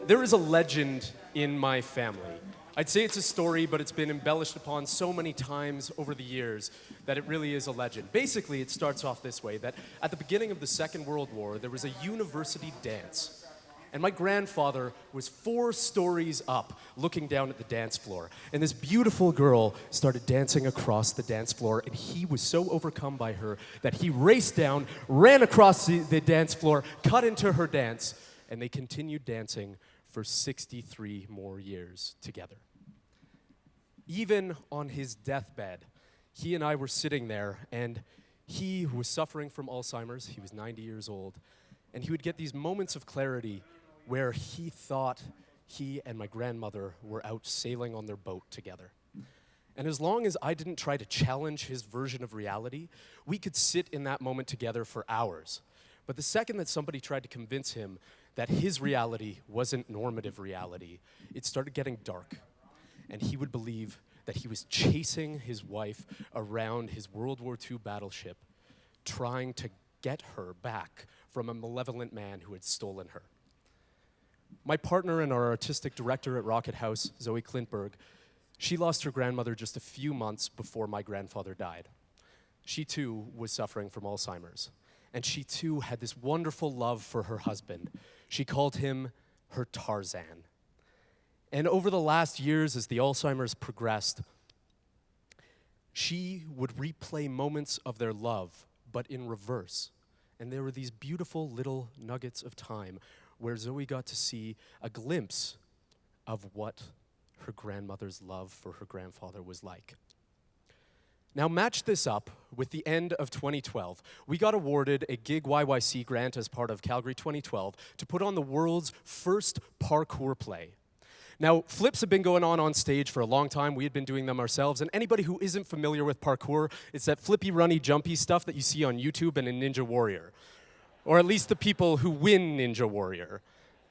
There is a legend in my family. I'd say it's a story, but it's been embellished upon so many times over the years that it really is a legend. Basically, it starts off this way, that at the beginning of the Second World War, there was a university dance. And my grandfather was 4 stories up, looking down at the dance floor. And this beautiful girl started dancing across the dance floor, and he was so overcome by her that he raced down, ran across the dance floor, cut into her dance, and they continued dancing for 63 more years together. Even on his deathbed, he and I were sitting there, and he was suffering from Alzheimer's. He was 90 years old, and he would get these moments of clarity where he thought he and my grandmother were out sailing on their boat together. And as long as I didn't try to challenge his version of reality, we could sit in that moment together for hours. But the second that somebody tried to convince him that his reality wasn't normative reality, it started getting dark. And he would believe that he was chasing his wife around his World War II battleship, trying to get her back from a malevolent man who had stolen her. My partner and our artistic director at Rocket House, Zoe Klintberg, she lost her grandmother just a few months before my grandfather died. She too was suffering from Alzheimer's. And she too had this wonderful love for her husband. She called him her Tarzan. And over the last years, as the Alzheimer's progressed, she would replay moments of their love, but in reverse. And there were these beautiful little nuggets of time where Zoe got to see a glimpse of what her grandmother's love for her grandfather was like. Now match this up with the end of 2012. We got awarded a TEDxYYC grant as part of Calgary 2012 to put on the world's first parkour play. Now, flips have been going on stage for a long time. We had been doing them ourselves. And anybody who isn't familiar with parkour, it's that flippy, runny, jumpy stuff that you see on YouTube and in Ninja Warrior. Or at least the people who win Ninja Warrior.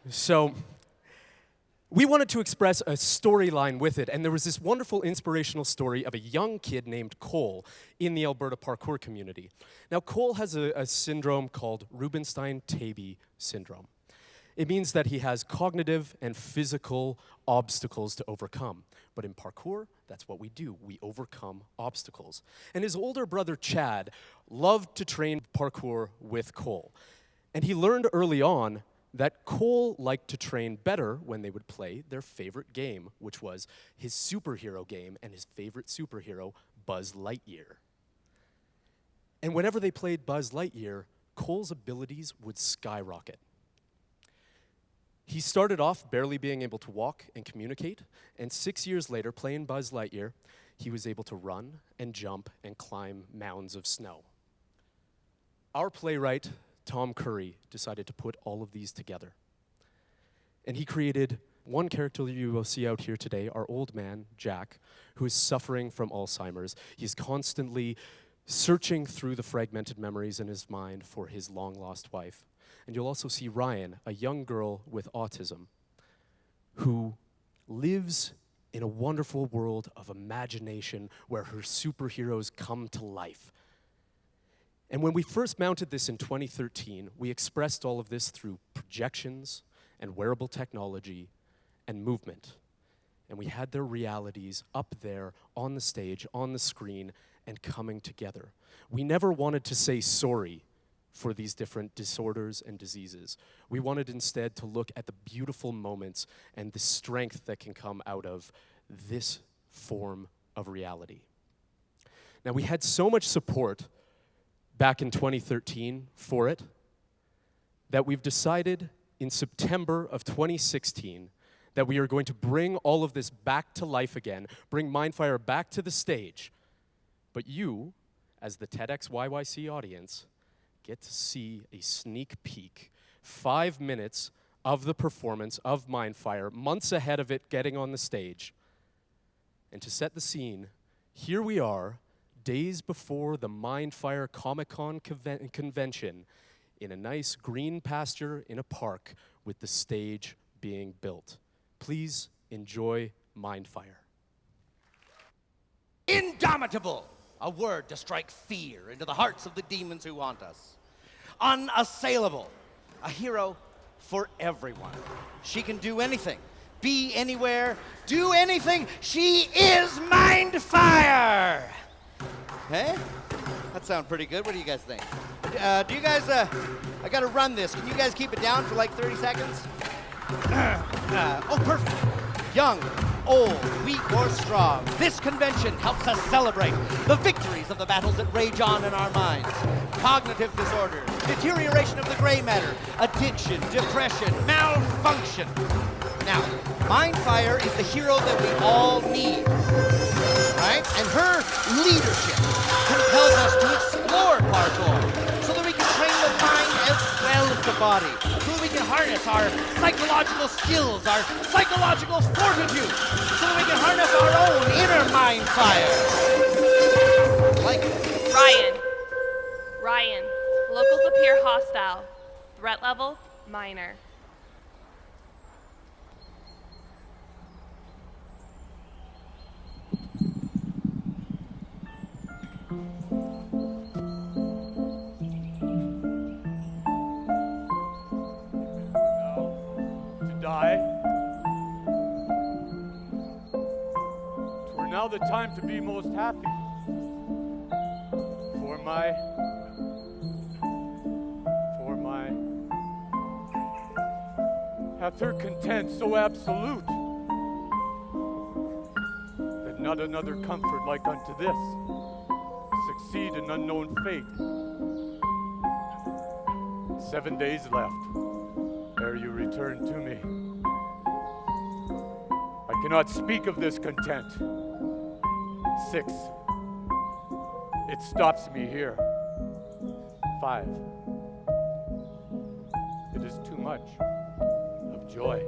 So we wanted to express a storyline with it, and there was this wonderful inspirational story of a young kid named Cole in the Alberta parkour community. Now, Cole has a syndrome called Rubinstein-Taybi Syndrome. It means that he has cognitive and physical obstacles to overcome. But in parkour, that's what we do. We overcome obstacles. And his older brother, Chad, loved to train parkour with Cole. And he learned early on that Cole liked to train better when they would play their favorite game, which was his superhero game and his favorite superhero, Buzz Lightyear. And whenever they played Buzz Lightyear, Cole's abilities would skyrocket. He started off barely being able to walk and communicate, and 6 years later, playing Buzz Lightyear, he was able to run and jump and climb mounds of snow. Our playwright, Tom Curry, decided to put all of these together. And he created one character you will see out here today, our old man, Jack, who is suffering from Alzheimer's. He's constantly searching through the fragmented memories in his mind for his long-lost wife. And you'll also see Ryan, a young girl with autism, who lives in a wonderful world of imagination where her superheroes come to life. And when we first mounted this in 2013, we expressed all of this through projections and wearable technology and movement. And we had their realities up there on the stage, on the screen, and coming together. We never wanted to say sorry for these different disorders and diseases. We wanted instead to look at the beautiful moments and the strength that can come out of this form of reality. Now, we had so much support back in 2013 for it that we've decided in September of 2016 that we are going to bring all of this back to life again, bring MindFire back to the stage. But you, as the TEDxYYC audience, get to see a sneak peek, 5 minutes of the performance of MindFire, months ahead of it getting on the stage. And to set the scene, here we are, days before the MindFire Comic-Con convention, in a nice green pasture in a park with the stage being built. Please enjoy MindFire. Indomitable, a word to strike fear into the hearts of the demons who haunt us. Unassailable, a hero for everyone. She can do anything, be anywhere, do anything. She is MindFire! Hey? That sounds pretty good. What do you guys think? Do you guys, I gotta run this. Can you guys keep it down for like 30 seconds? Oh, perfect. Young, old, weak, or strong, this convention helps us celebrate the victories of the battles that rage on in our minds. Cognitive disorders, deterioration of the gray matter, addiction, depression, malfunction. Now, MindFire is the hero that we all need, right? And her leadership compels us to explore parkour so that we can train the mind as well as the body, so that we can harness our psychological skills, our psychological fortitude, so that we can harness our own inner MindFire. Like Ryan, locals appear hostile. Threat level, minor. Die. 'Twere now the time to be most happy. For my hath her content so absolute that not another comfort like unto this succeed an unknown fate. 7 days left ere you return to me. I cannot speak of this content. 6. It stops me here. 5. It is too much of joy.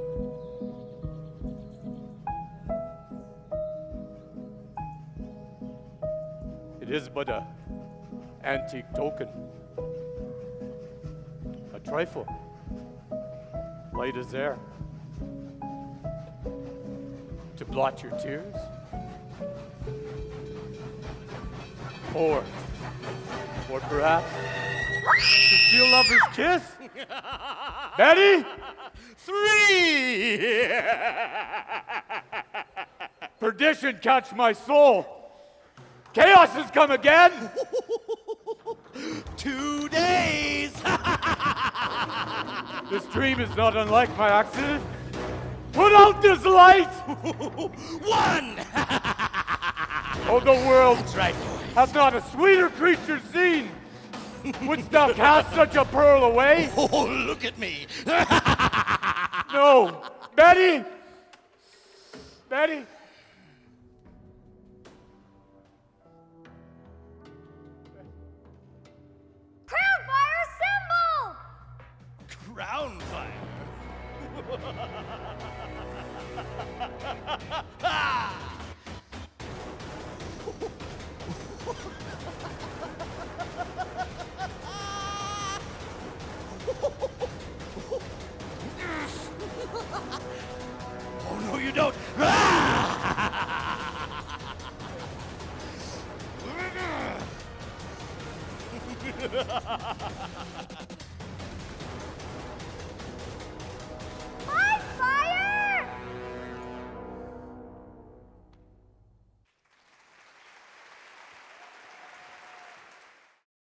It is but a antique token, a trifle, light as air, to blot your tears. 4, or perhaps to steal lover's kiss. Betty? 3! Perdition catch my soul. Chaos has come again. 2 days! This dream is not unlike my accident. Put out this light! 1! Oh, the world That's right, boy. hath not a sweeter creature seen. Wouldst thou cast such a pearl away? Oh, look at me. No. Betty! Betty! Crown fire symbol! Crown fire. Oh, no, you don't.